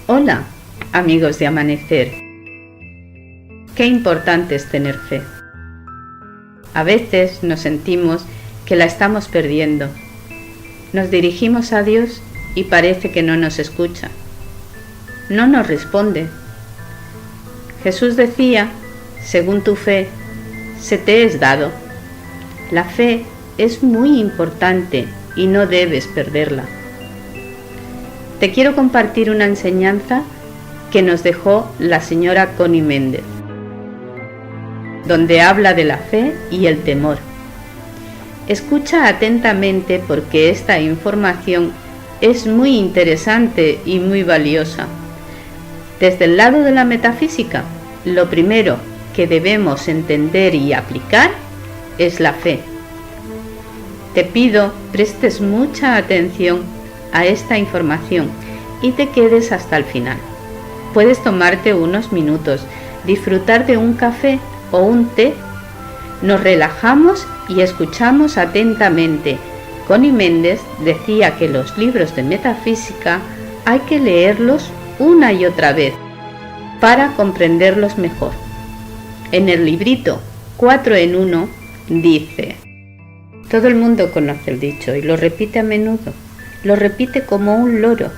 Hola, amigos de Amanecer. Qué importante es tener fe. A veces nos sentimos que la estamos perdiendo. Nos dirigimos a Dios y parece que no nos escucha. No nos responde. Jesús decía, según tu fe, se te es dado. La fe es muy importante y no debes perderla. Te quiero compartir una enseñanza que nos dejó la señora Connie Méndez, donde habla de la fe y el temor. Escucha atentamente porque esta información es muy interesante y muy valiosa. Desde el lado de la metafísica, lo primero que debemos entender y aplicar es la fe. Te pido prestes mucha atención a esta información y te quedes hasta el final. Puedes tomarte unos minutos, disfrutar de un café o un té. Nos relajamos y escuchamos atentamente. Connie Méndez decía que los libros de metafísica hay que leerlos una y otra vez para comprenderlos mejor. En el librito 4 en 1 dice: todo el mundo conoce el dicho y lo repite a menudo. Lo repite como un loro,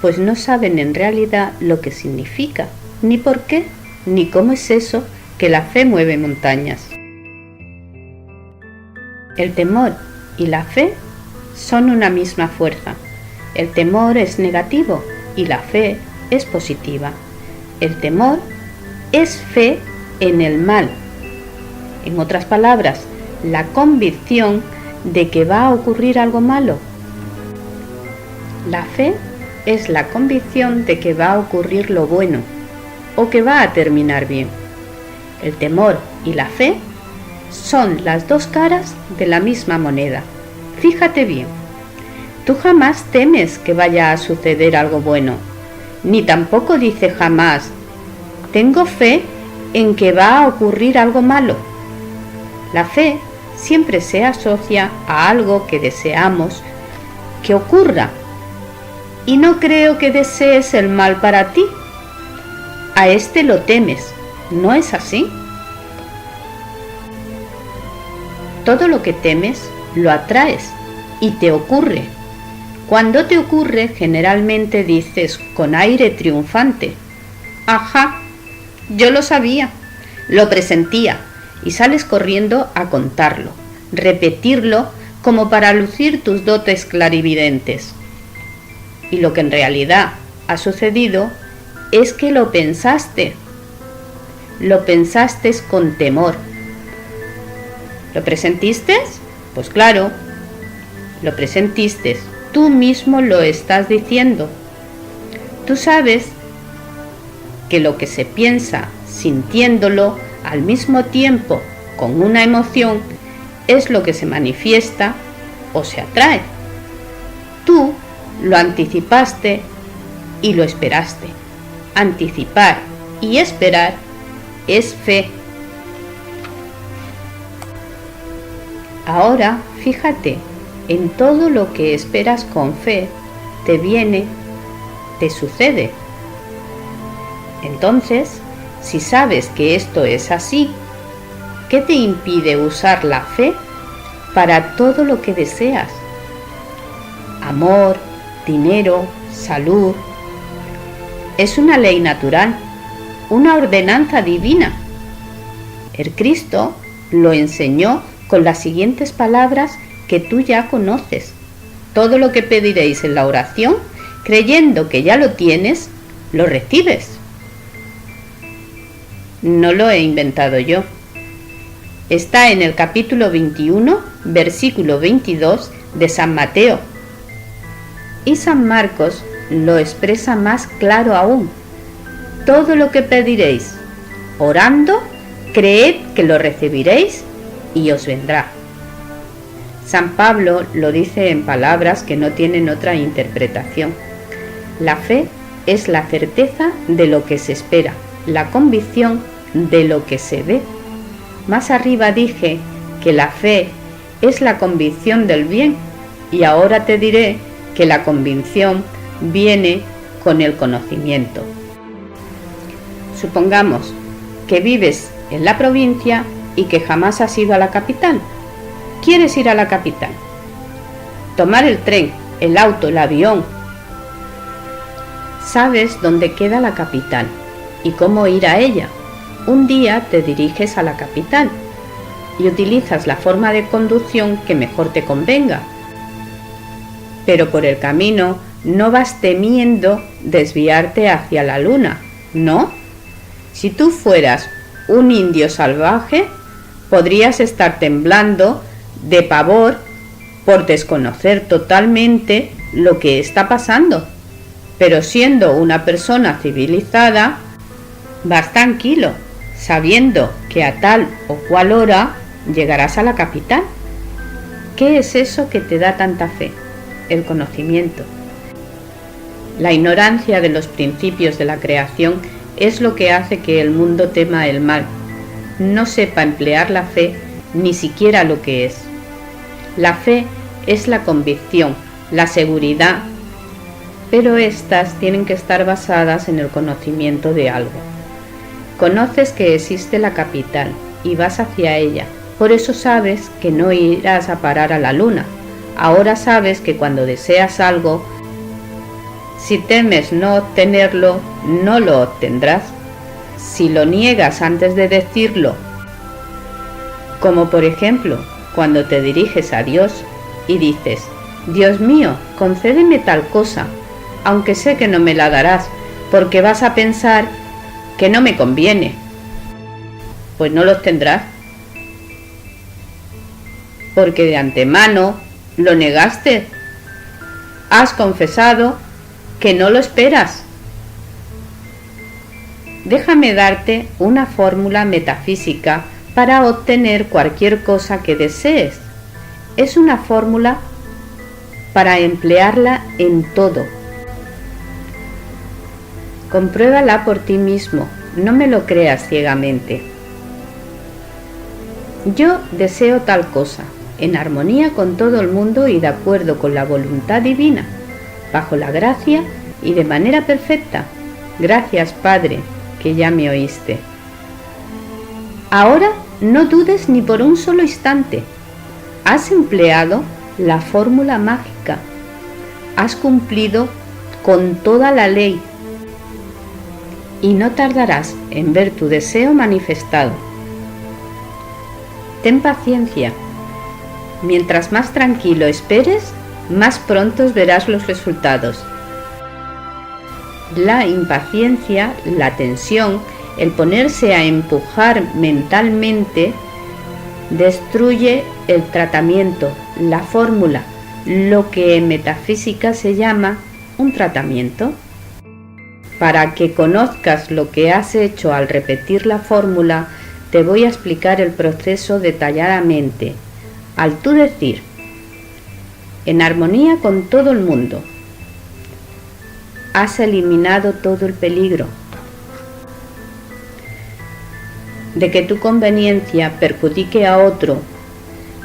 pues no saben en realidad lo que significa, ni por qué, ni cómo es eso que la fe mueve montañas. El temor y la fe son una misma fuerza. El temor es negativo y la fe es positiva. El temor es fe en el mal. En otras palabras, la convicción de que va a ocurrir algo malo. La fe es la convicción de que va a ocurrir lo bueno o que va a terminar bien. El temor y la fe son las dos caras de la misma moneda. Fíjate bien, tú jamás temes que vaya a suceder algo bueno, ni tampoco dices jamás, tengo fe en que va a ocurrir algo malo. La fe siempre se asocia a algo que deseamos que ocurra. Y no creo que desees el mal para ti. A este lo temes, ¿no es así? Todo lo que temes lo atraes y te ocurre. Cuando te ocurre, generalmente dices con aire triunfante: ajá, yo lo sabía, lo presentía, y sales corriendo a contarlo, repetirlo como para lucir tus dotes clarividentes. Y lo que en realidad ha sucedido es que lo pensaste con temor. ¿Lo presentiste? Pues claro, lo presentiste, tú mismo lo estás diciendo. Tú sabes que lo que se piensa sintiéndolo al mismo tiempo con una emoción es lo que se manifiesta o se atrae. Tú lo anticipaste y lo esperaste. Anticipar y esperar es fe. Ahora, fíjate, en todo lo que esperas con fe, te viene, te sucede. Entonces, si sabes que esto es así, ¿qué te impide usar la fe para todo lo que deseas? Amor, dinero, salud. Es una ley natural, una ordenanza divina. El Cristo lo enseñó con las siguientes palabras que tú ya conoces. Todo lo que pediréis en la oración, creyendo que ya lo tienes, lo recibes. No lo he inventado yo. Está en el capítulo 21, versículo 22 de San Mateo. Y San Marcos lo expresa más claro aún. Todo lo que pediréis, orando, creed que lo recibiréis y os vendrá. San Pablo lo dice en palabras que no tienen otra interpretación. La fe es la certeza de lo que se espera, la convicción de lo que se ve. Más arriba dije que la fe es la convicción del bien y ahora te diré que la convicción viene con el conocimiento. Supongamos que vives en la provincia y que jamás has ido a la capital. ¿Quieres ir a la capital? Tomar el tren, el auto, el avión. Sabes dónde queda la capital y cómo ir a ella. Un día te diriges a la capital y utilizas la forma de conducción que mejor te convenga. Pero por el camino no vas temiendo desviarte hacia la luna, ¿no? Si tú fueras un indio salvaje, podrías estar temblando de pavor por desconocer totalmente lo que está pasando. Pero siendo una persona civilizada, vas tranquilo, sabiendo que a tal o cual hora llegarás a la capital. ¿Qué es eso que te da tanta fe? El conocimiento. La ignorancia de los principios de la creación es lo que hace que el mundo tema el mal, no sepa emplear la fe ni siquiera lo que es. La fe es la convicción, la seguridad, pero estas tienen que estar basadas en el conocimiento de algo. Conoces que existe la capital y vas hacia ella, por eso sabes que no irás a parar a la luna. Ahora sabes que cuando deseas algo, si temes no obtenerlo, no lo obtendrás. Si lo niegas antes de decirlo, como por ejemplo cuando te diriges a Dios y dices: Dios mío, concédeme tal cosa, aunque sé que no me la darás, porque vas a pensar que no me conviene, pues no lo obtendrás, porque de antemano lo negaste, has confesado que no lo esperas. Déjame darte una fórmula metafísica para obtener cualquier cosa que desees. Es una fórmula para emplearla en todo. Compruébala por ti mismo, no me lo creas ciegamente. Yo deseo tal cosa, en armonía con todo el mundo y de acuerdo con la voluntad divina, bajo la gracia y de manera perfecta. Gracias, Padre, que ya me oíste. Ahora no dudes ni por un solo instante. Has empleado la fórmula mágica. Has cumplido con toda la ley. Y no tardarás en ver tu deseo manifestado. Ten paciencia. Mientras más tranquilo esperes, más pronto verás los resultados. La impaciencia, la tensión, el ponerse a empujar mentalmente, destruye el tratamiento, la fórmula, lo que en metafísica se llama un tratamiento. Para que conozcas lo que has hecho al repetir la fórmula, te voy a explicar el proceso detalladamente. Al tú decir, en armonía con todo el mundo, has eliminado todo el peligro de que tu conveniencia perjudique a otro,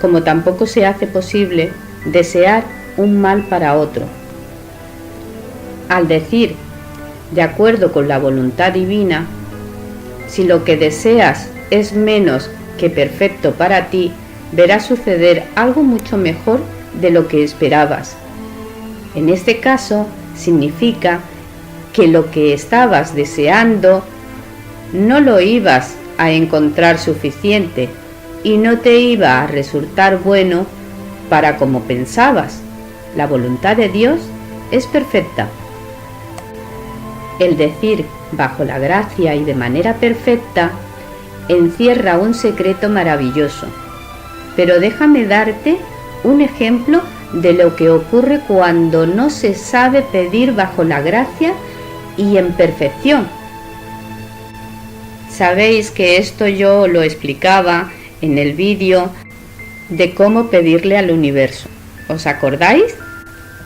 como tampoco se hace posible desear un mal para otro. Al decir, de acuerdo con la voluntad divina, si lo que deseas es menos que perfecto para ti, verás suceder algo mucho mejor de lo que esperabas. En este caso, significa que lo que estabas deseando no lo ibas a encontrar suficiente y no te iba a resultar bueno para como pensabas. La voluntad de Dios es perfecta. El decir bajo la gracia y de manera perfecta encierra un secreto maravilloso. Pero déjame darte un ejemplo de lo que ocurre cuando no se sabe pedir bajo la gracia y en perfección. Sabéis que esto yo lo explicaba en el vídeo de cómo pedirle al universo. ¿Os acordáis?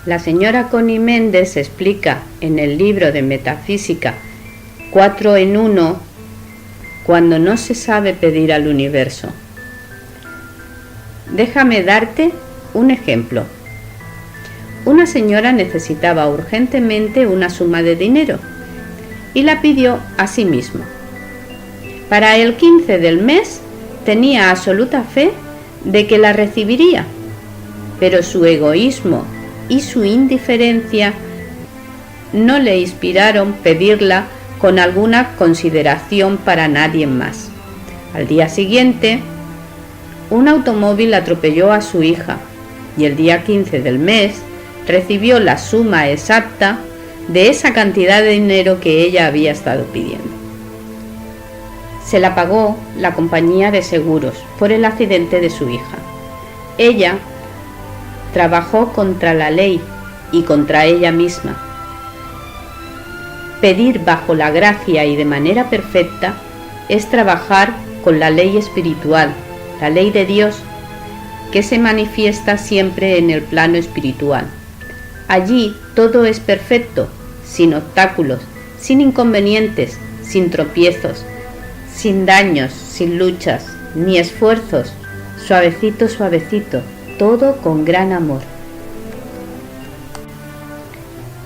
La señora Connie Méndez explica en el libro de Metafísica 4 en 1 cuando no se sabe pedir al universo. Déjame darte un ejemplo. una señora necesitaba urgentemente una suma de dinero y la pidió a sí mismo. Para el 15 del mes tenía absoluta fe de que la recibiría, pero su egoísmo y su indiferencia no le inspiraron pedirla con alguna consideración para nadie más. Al día siguiente, un automóvil atropelló a su hija y el día 15 del mes recibió la suma exacta de esa cantidad de dinero que ella había estado pidiendo. Se la pagó la compañía de seguros por el accidente de su hija. Ella trabajó contra la ley y contra ella misma. Pedir bajo la gracia y de manera perfecta es trabajar con la ley espiritual, la ley de Dios, que se manifiesta siempre en el plano espiritual. Allí todo es perfecto, sin obstáculos, sin inconvenientes, sin tropiezos, sin daños, sin luchas, ni esfuerzos, suavecito, suavecito, todo con gran amor.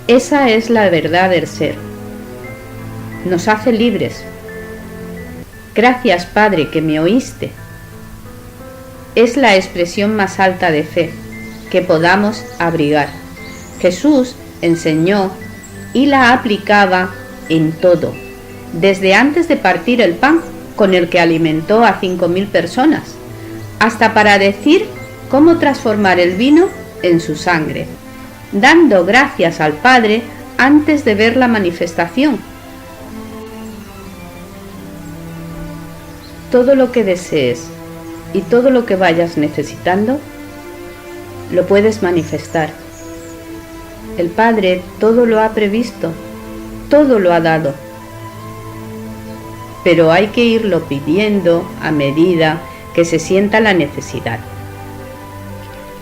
Esa es la verdad del ser. Nos hace libres. Gracias, Padre, que me oíste. Es la expresión más alta de fe que podamos abrigar. Jesús enseñó y la aplicaba en todo, desde antes de partir el pan con el que alimentó a 5.000 personas, hasta para decir cómo transformar el vino en su sangre, dando gracias al Padre antes de ver la manifestación. Todo lo que desees y todo lo que vayas necesitando, lo puedes manifestar. El Padre todo lo ha previsto, todo lo ha dado, pero hay que irlo pidiendo a medida que se sienta la necesidad.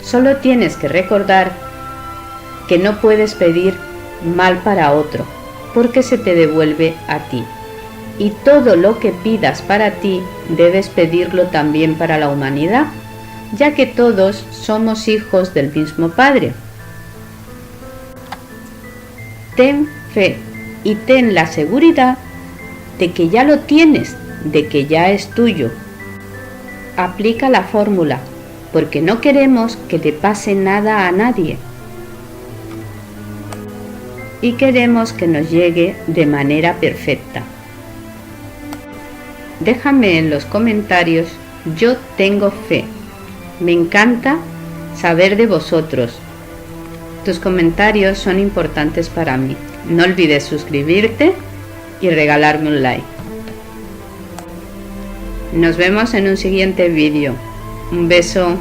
Solo tienes que recordar que no puedes pedir mal para otro, porque se te devuelve a ti. Y todo lo que pidas para ti, debes pedirlo también para la humanidad, ya que todos somos hijos del mismo Padre. Ten fe y ten la seguridad de que ya lo tienes, de que ya es tuyo. Aplica la fórmula, porque no queremos que te pase nada a nadie. Y queremos que nos llegue de manera perfecta. Déjame en los comentarios, yo tengo fe. Me encanta saber de vosotros. Tus comentarios son importantes para mí. No olvides suscribirte y regalarme un like. Nos vemos en un siguiente vídeo. Un beso.